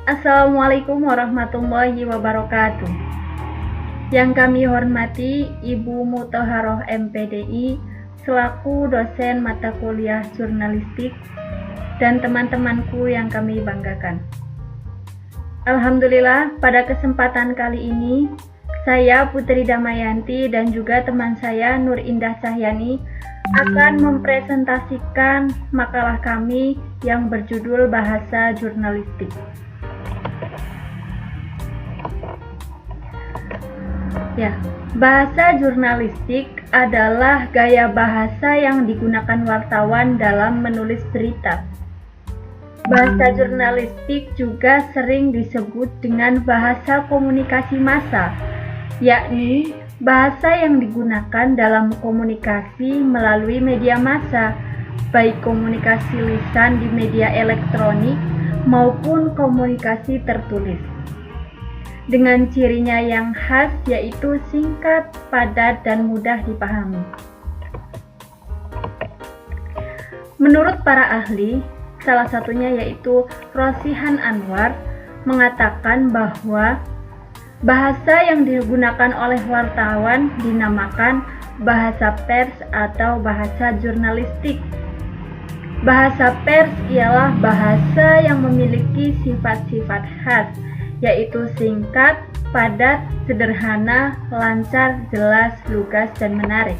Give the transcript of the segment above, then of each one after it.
Assalamualaikum warahmatullahi wabarakatuh. Yang kami hormati Ibu Muthaharoh MPDI selaku dosen mata kuliah jurnalistik dan teman-temanku yang kami banggakan. Alhamdulillah, pada kesempatan kali ini saya Putri Damayanti dan juga teman saya Nur Indah Cahyani akan mempresentasikan makalah kami yang berjudul Bahasa Jurnalistik. Ya, bahasa jurnalistik adalah gaya bahasa yang digunakan wartawan dalam menulis berita. Bahasa jurnalistik juga sering disebut dengan bahasa komunikasi massa, yakni bahasa yang digunakan dalam komunikasi melalui media massa, baik komunikasi lisan di media elektronik maupun komunikasi tertulis. Dengan cirinya yang khas yaitu singkat, padat, dan mudah dipahami. Menurut para ahli, salah satunya yaitu Rosihan Anwar, mengatakan bahwa bahasa yang digunakan oleh wartawan dinamakan bahasa pers atau bahasa jurnalistik. Bahasa pers ialah bahasa yang memiliki sifat-sifat khas, yaitu singkat, padat, sederhana, lancar, jelas, lugas, dan menarik.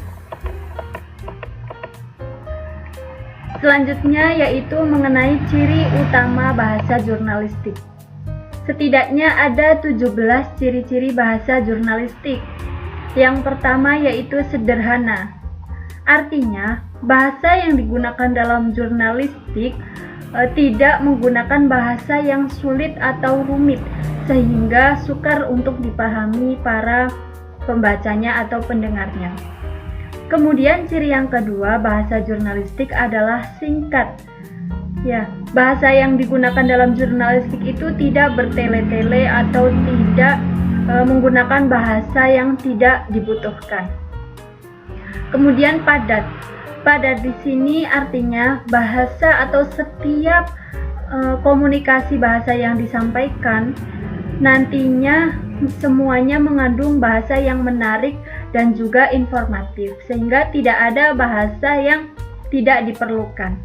Selanjutnya yaitu mengenai ciri utama bahasa jurnalistik. Setidaknya ada 17 ciri-ciri bahasa jurnalistik. Yang pertama yaitu sederhana. Artinya, bahasa yang digunakan dalam jurnalistik tidak menggunakan bahasa yang sulit atau rumit, sehingga sukar untuk dipahami para pembacanya atau pendengarnya. Kemudian ciri yang kedua bahasa jurnalistik adalah singkat. Ya, bahasa yang digunakan dalam jurnalistik itu tidak bertele-tele atau tidak menggunakan bahasa yang tidak dibutuhkan. Kemudian padat. Padat di sini artinya bahasa atau setiap komunikasi bahasa yang disampaikan nantinya semuanya mengandung bahasa yang menarik dan juga informatif, sehingga tidak ada bahasa yang tidak diperlukan.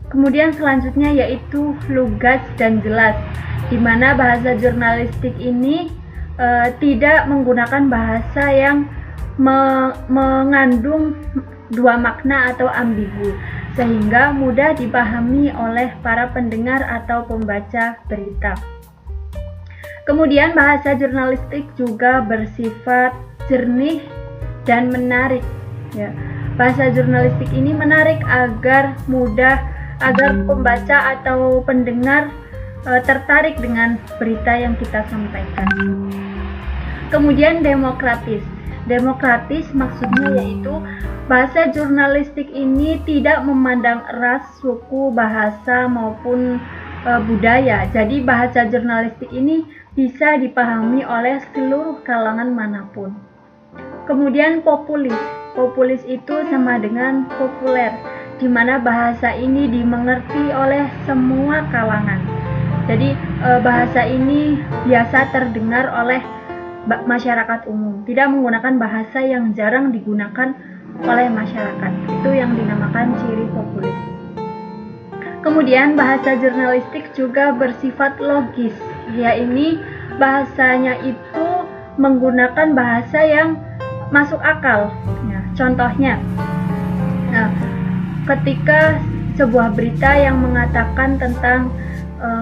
Kemudian selanjutnya yaitu lugas dan jelas, di mana bahasa jurnalistik ini tidak menggunakan bahasa yang mengandung dua makna atau ambigu, sehingga mudah dipahami oleh para pendengar atau pembaca berita. Kemudian bahasa jurnalistik juga bersifat jernih dan menarik. Ya, bahasa jurnalistik ini menarik agar pembaca atau pendengar tertarik dengan berita yang kita sampaikan. Kemudian demokratis. Demokratis maksudnya yaitu bahasa jurnalistik ini tidak memandang ras, suku, bahasa maupun budaya. Jadi bahasa jurnalistik ini bisa dipahami oleh seluruh kalangan manapun. Kemudian populis. Populis itu sama dengan populer, di mana bahasa ini dimengerti oleh semua kalangan. Jadi bahasa ini biasa terdengar oleh masyarakat umum, tidak menggunakan bahasa yang jarang digunakan oleh masyarakat. Itu yang dinamakan ciri populis. Kemudian bahasa jurnalistik juga bersifat logis, yaitu bahasanya itu menggunakan bahasa yang masuk akal. Ya, contohnya, ketika sebuah berita yang mengatakan tentang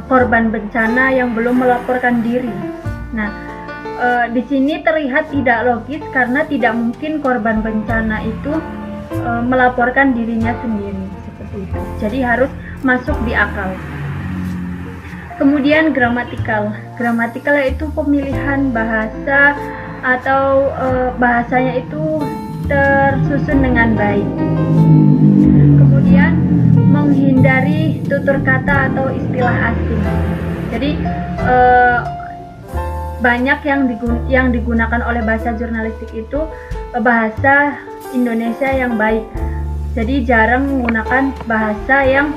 korban bencana yang belum melaporkan diri. Nah, di sini terlihat tidak logis karena tidak mungkin korban bencana itu melaporkan dirinya sendiri seperti itu. Jadi harus masuk di akal. Kemudian gramatikal. Gramatikal yaitu pemilihan bahasa atau bahasanya itu tersusun dengan baik. Kemudian menghindari tutur kata atau istilah asing. Jadi banyak yang digunakan oleh bahasa jurnalistik itu bahasa Indonesia yang baik. Jadi jarang menggunakan bahasa yang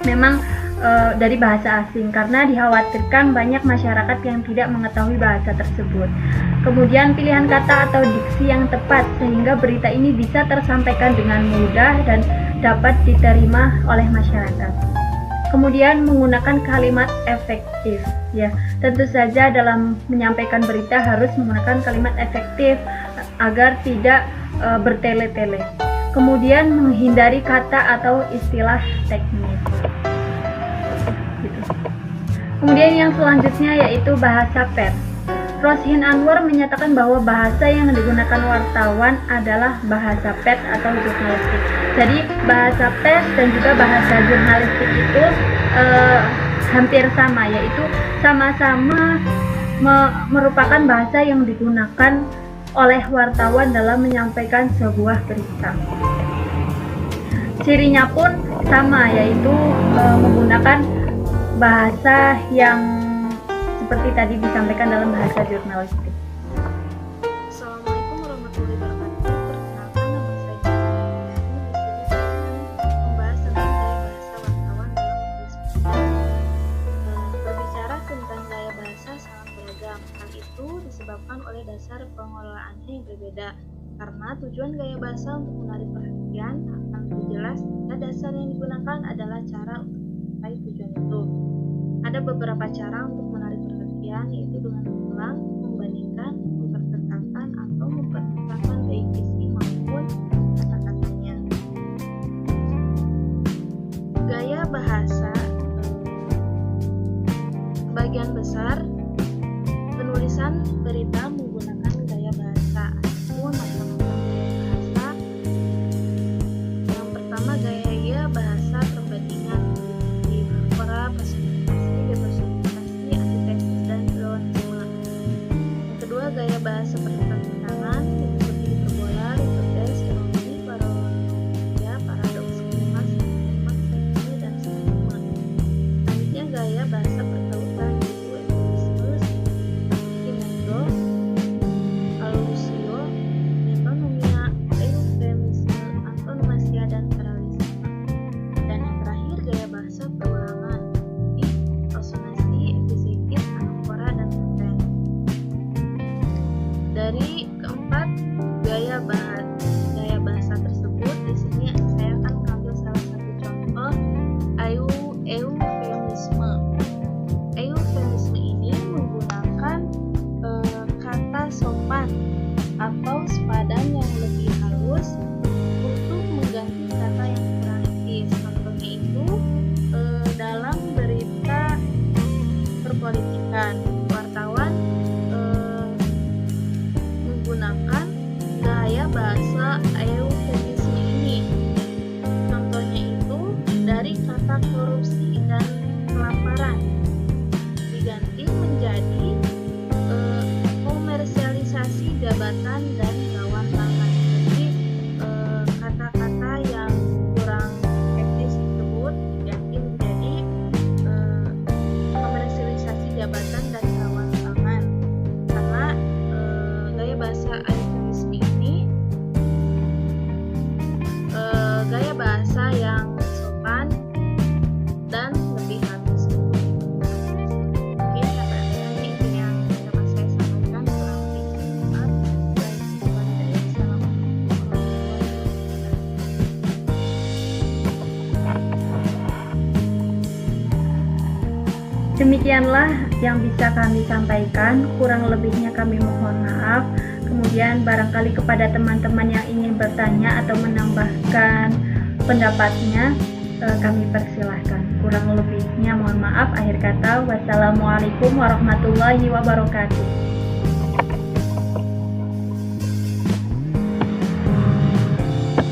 memang dari bahasa asing karena dikhawatirkan banyak masyarakat yang tidak mengetahui bahasa tersebut. Kemudian pilihan kata atau diksi yang tepat sehingga berita ini bisa tersampaikan dengan mudah dan dapat diterima oleh masyarakat. Kemudian menggunakan kalimat efektif, ya. Tentu saja dalam menyampaikan berita harus menggunakan kalimat efektif agar tidak bertele-tele. Kemudian menghindari kata atau istilah teknis. Kemudian yang selanjutnya yaitu bahasa pers. Roshin Anwar menyatakan bahwa bahasa yang digunakan wartawan adalah bahasa pers atau jurnalistik. Jadi bahasa pers dan juga bahasa jurnalistik itu hampir sama, yaitu sama-sama merupakan bahasa yang digunakan oleh wartawan dalam menyampaikan sebuah berita. Cirinya pun sama, yaitu menggunakan bahasa yang seperti tadi disampaikan dalam bahasa jurnalistik. Assalamualaikum warahmatullahi wabarakatuh. Perkenalkan, nama saya membahas tentang gaya bahasa wartawan dalam menulis berita. Berbicara tentang gaya bahasa sangat beragam. Hal itu disebabkan oleh dasar pengelolaannya yang berbeda. Karena tujuan gaya bahasa untuk menarik perhatian akan lebih jelas jika dasar yang digunakan adalah cara untuk mencapai tujuan itu. Ada beberapa cara untuk menarik perhatian, yaitu dengan mengulang, membandingkan, memperkatakan, atau memperkatakan baik isi maupun kata-katanya. Gaya bahasa, sebagian besar penulisan berita menggunakan gaya bahasa. Adapun macam-macam gaya bahasa. Yang pertama, gaya bahasa perbandingan di para gaya bahasa pertentangan seperti hiperbola, hipertes, ironi, paranoia, paradoks, klimas, maksimi, dan seterusnya. Selanjutnya gaya bahasa pertautan, yaitu eufemisme, simetro, alusio, metonomia, eufemisme, antonomasia, dan paralelisme. Dan yang terakhir gaya bahasa perulangan, di asonansi, episekit, anafora, dan konten. Dari keempat gaya bahasa tersebut, di sini saya akan mengambil salah satu contoh, eufemisme. Eufemisme ini menggunakan kata sopan atau sepadan yang lebih halus untuk mengganti kata yang kurang etis. Contohnya itu dalam berita perpolitikan, wartawan menggunakan gaya bahasa eufemisme ini. Contohnya itu dari kata korupsi dan kelaparan diganti menjadi komersialisasi jabatan dan kawan tangan. Jadi kata-kata yang kurang etis tersebut diganti menjadi komersialisasi jabatan dan kawan tangan. Karena bahasa eufemisme ini gaya bahasa yang sopan dan lebih halus. Oke, sahabat-sahabat, itu yang dapat saya sampaikan. Kurang lebih maaf. Demikianlah yang bisa kami sampaikan, kurang lebihnya kami mohon maaf. Kemudian barangkali kepada teman-teman yang ingin bertanya atau menambahkan pendapatnya, kami persilahkan. Kurang lebihnya mohon maaf. Akhir kata, wassalamualaikum warahmatullahi wabarakatuh.